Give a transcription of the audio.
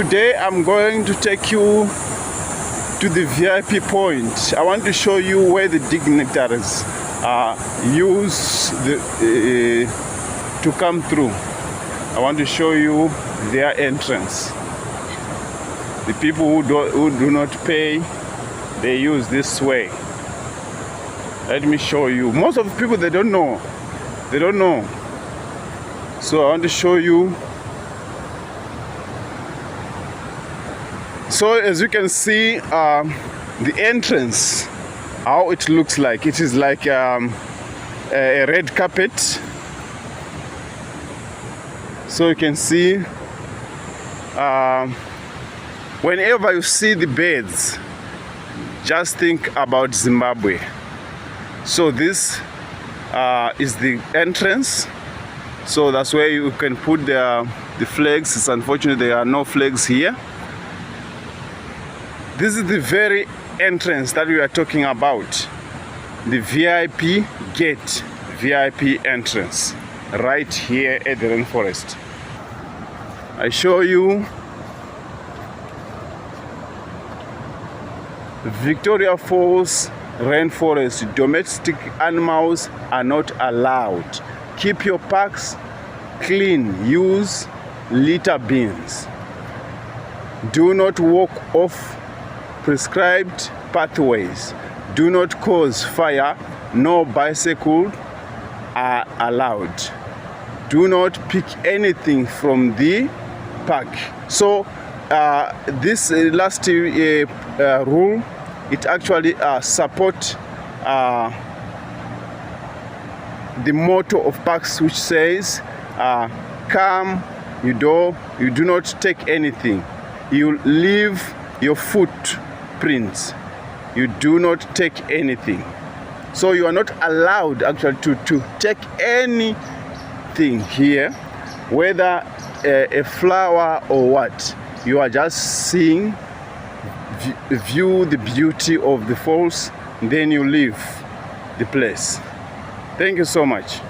Today I'm going to take you to the VIP point. I want to show you where the dignitaries use to come through. I want to show you their entrance. The people who do not pay, they use this way. Let me show you. Most of the people, they don't know. They don't know. So I want to show you. So as you can see, the entrance, how it looks like. It is like a red carpet. So you can see, whenever you see the birds, just think about Zimbabwe. So this is the entrance. So that's where you can put the flags. It's unfortunate there are no flags here. This is the very entrance that we are talking about. The VIP gate, VIP entrance, right here at the rainforest. I show you Victoria Falls rainforest. Domestic animals are not allowed. Keep your parks clean. Use litter bins. Do not walk off prescribed pathways. Do not cause fire. No bicycles are allowed. Do not pick anything from the park. So this last rule, it actually supports the motto of parks, which says come, you do not take anything. You leave your footprints. You do not take anything. So you are not allowed actually to take anything here, whether a flower or what. You are just seeing, view the beauty of the falls, then you leave the place. Thank you so much.